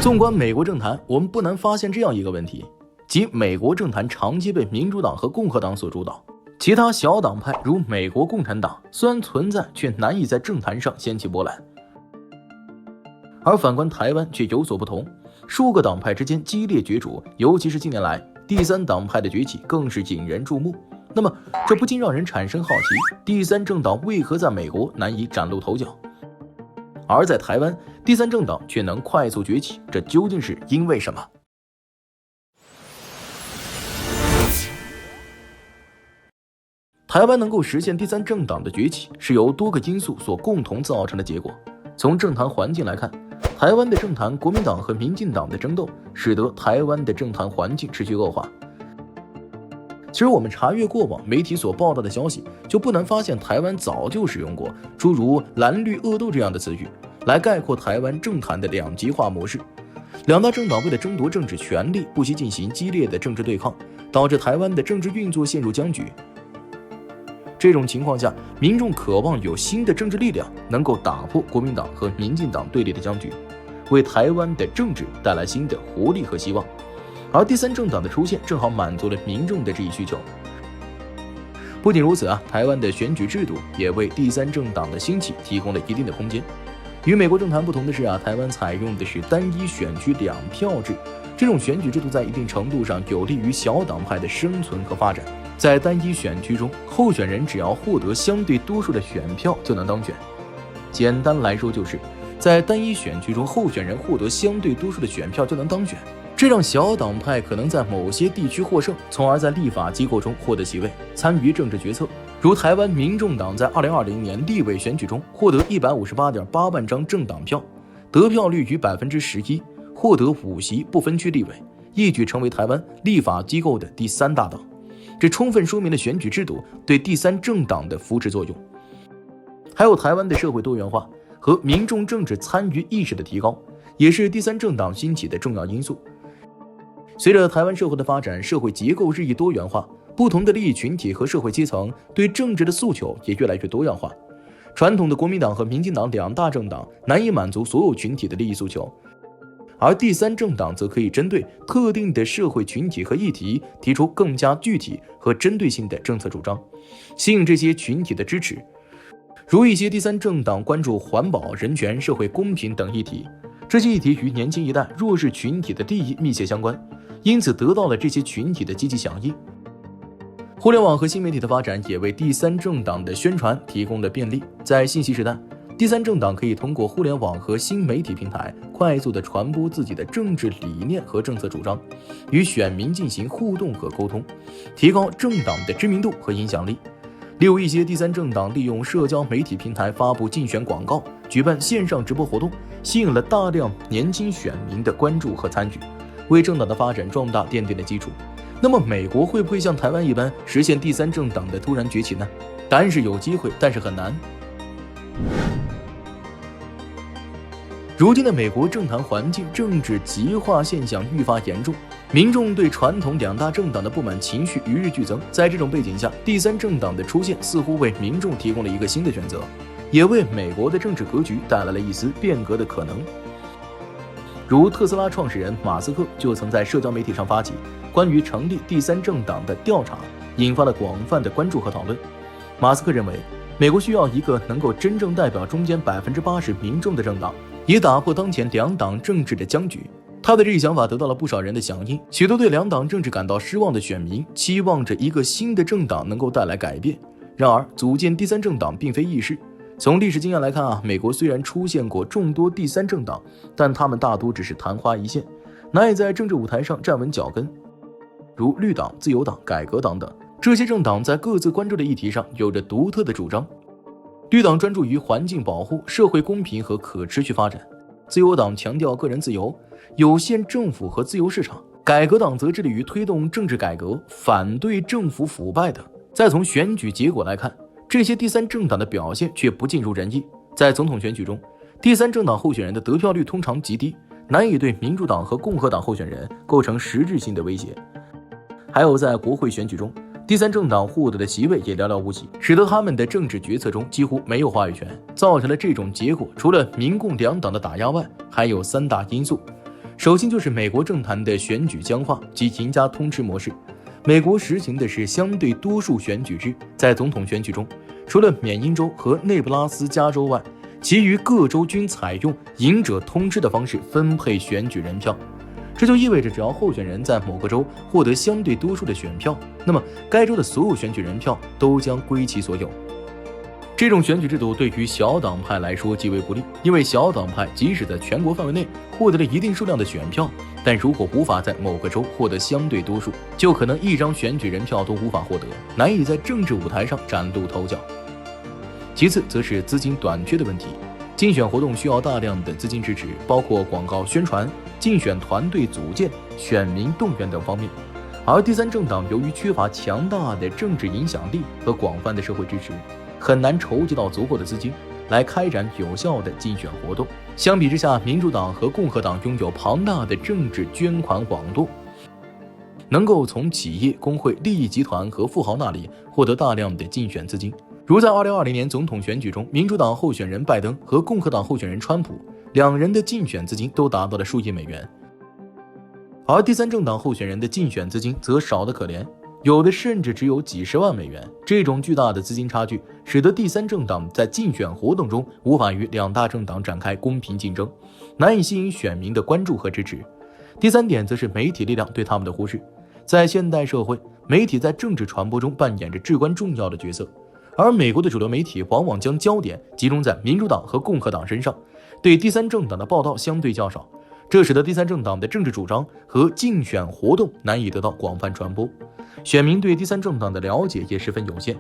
纵观美国政坛，我们不难发现这样一个问题，即美国政坛长期被民主党和共和党所主导，其他小党派如美国共产党虽然存在，却难以在政坛上掀起波澜。而反观台湾却有所不同，数个党派之间激烈角逐，尤其是近年来第三党派的崛起更是引人注目。那么这不禁让人产生好奇，第三政党为何在美国难以崭露头角，而在台湾第三政党却能快速崛起，这究竟是因为什么？台湾能够实现第三政党的崛起，是由多个因素所共同造成的结果。从政坛环境来看，台湾的政坛国民党和民进党的争斗，使得台湾的政坛环境持续恶化。其实我们查阅过往媒体所报道的消息，就不难发现台湾早就使用过诸如蓝绿恶斗这样的词语，来概括台湾政坛的两极化模式。两大政党为了争夺政治权力，不惜进行激烈的政治对抗，导致台湾的政治运作陷入僵局。这种情况下，民众渴望有新的政治力量能够打破国民党和民进党对立的僵局，为台湾的政治带来新的活力和希望。而第三政党的出现正好满足了民众的这一需求。不仅如此台湾的选举制度也为第三政党的兴起提供了一定的空间。与美国政坛不同的是台湾采用的是单一选区两票制，这种选举制度在一定程度上有利于小党派的生存和发展。在单一选区中，候选人只要获得相对多数的选票就能当选。简单来说，就是在单一选区中，候选人获得相对多数的选票就能当选，这让小党派可能在某些地区获胜，从而在立法机构中获得席位，参与政治决策。如台湾民众党在2020年立委选举中获得158.8万张政党票，得票率逾 11%， 获得5席不分区立委，一举成为台湾立法机构的第三大党。这充分说明了选举制度对第三政党的扶持作用。还有台湾的社会多元化和民众政治参与意识的提高，也是第三政党兴起的重要因素。随着台湾社会的发展，社会结构日益多元化，不同的利益群体和社会阶层对政治的诉求也越来越多样化。传统的国民党和民进党两大政党难以满足所有群体的利益诉求，而第三政党则可以针对特定的社会群体和议题提出更加具体和针对性的政策主张，吸引这些群体的支持。如一些第三政党关注环保、人权、社会公平等议题，这些议题与年轻一代弱势群体的利益密切相关，因此得到了这些群体的积极响应。互联网和新媒体的发展也为第三政党的宣传提供了便利。在信息时代，第三政党可以通过互联网和新媒体平台快速地传播自己的政治理念和政策主张，与选民进行互动和沟通，提高政党的知名度和影响力。例如一些第三政党利用社交媒体平台发布竞选广告，举办线上直播活动，吸引了大量年轻选民的关注和参与，为政党的发展壮大奠定了基础。那么美国会不会像台湾一般实现第三政党的突然崛起呢？答案是有机会，但是很难。如今的美国政坛环境政治极化现象愈发严重，民众对传统两大政党的不满情绪与日俱增。在这种背景下，第三政党的出现似乎为民众提供了一个新的选择，也为美国的政治格局带来了一丝变革的可能。如特斯拉创始人马斯克就曾在社交媒体上发起关于成立第三政党的调查，引发了广泛的关注和讨论。马斯克认为，美国需要一个能够真正代表中间 80% 民众的政党，以打破当前两党政治的僵局。他的这一想法得到了不少人的响应，许多对两党政治感到失望的选民期望着一个新的政党能够带来改变。然而，组建第三政党并非易事。从历史经验来看美国虽然出现过众多第三政党，但他们大多只是昙花一现，难以在政治舞台上站稳脚跟。如绿党、自由党、改革党等，这些政党在各自关注的议题上有着独特的主张。绿党专注于环境保护、社会公平和可持续发展，自由党强调个人自由、有限政府和自由市场，改革党则致力于推动政治改革，反对政府腐败等。再从选举结果来看，这些第三政党的表现却不尽如人意。在总统选举中，第三政党候选人的得票率通常极低，难以对民主党和共和党候选人构成实质性的威胁。还有在国会选举中，第三政党获得的席位也寥寥无几，使得他们的政治决策中几乎没有话语权。造成了这种结果，除了民共两党的打压外，还有三大因素。首先就是美国政坛的选举僵化及赢家通吃模式。美国实行的是相对多数选举制，在总统选举中，除了缅因州和内布拉斯加州外，其余各州均采用赢者通吃的方式分配选举人票。这就意味着，只要候选人在某个州获得相对多数的选票，那么该州的所有选举人票都将归其所有。这种选举制度对于小党派来说极为不利，因为小党派即使在全国范围内获得了一定数量的选票，但如果无法在某个州获得相对多数，就可能一张选举人票都无法获得，难以在政治舞台上崭露头角。其次则是资金短缺的问题，竞选活动需要大量的资金支持，包括广告宣传、竞选团队组建、选民动员等方面。而第三政党由于缺乏强大的政治影响力和广泛的社会支持，很难筹集到足够的资金来开展有效的竞选活动。相比之下，民主党和共和党拥有庞大的政治捐款网络，能够从企业、工会、利益集团和富豪那里获得大量的竞选资金。如在2020年总统选举中，民主党候选人拜登和共和党候选人川普两人的竞选资金都达到了数亿美元，而第三政党候选人的竞选资金则少得可怜，有的甚至只有几十万美元。这种巨大的资金差距使得第三政党在竞选活动中无法与两大政党展开公平竞争，难以吸引选民的关注和支持。第三点则是媒体力量对他们的忽视。在现代社会，媒体在政治传播中扮演着至关重要的角色，而美国的主流媒体往往将焦点集中在民主党和共和党身上，对第三政党的报道相对较少，这使得第三政党的政治主张和竞选活动难以得到广泛传播，选民对第三政党的了解也十分有限。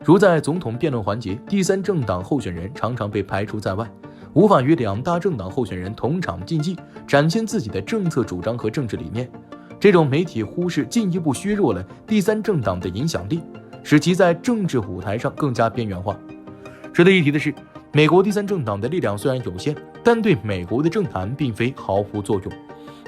如在总统辩论环节，第三政党候选人常常被排除在外，无法与两大政党候选人同场竞技，展现自己的政策主张和政治理念。这种媒体忽视进一步削弱了第三政党的影响力，使其在政治舞台上更加边缘化。值得一提的是，美国第三政党的力量虽然有限，但对美国的政坛并非毫无作用。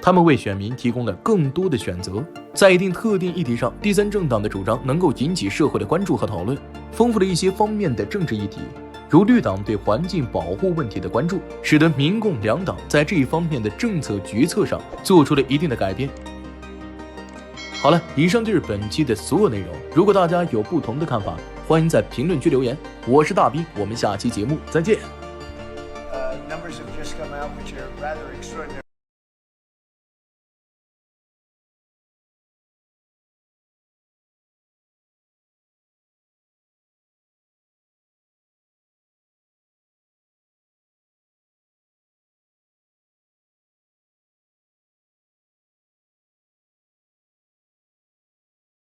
他们为选民提供了更多的选择，在一定特定议题上，第三政党的主张能够引起社会的关注和讨论，丰富了一些方面的政治议题，如绿党对环境保护问题的关注，使得民共两党在这一方面的政策决策上做出了一定的改变。好了，以上就是本期的所有内容。如果大家有不同的看法，欢迎在评论区留言。我是大兵，我们下期节目再见。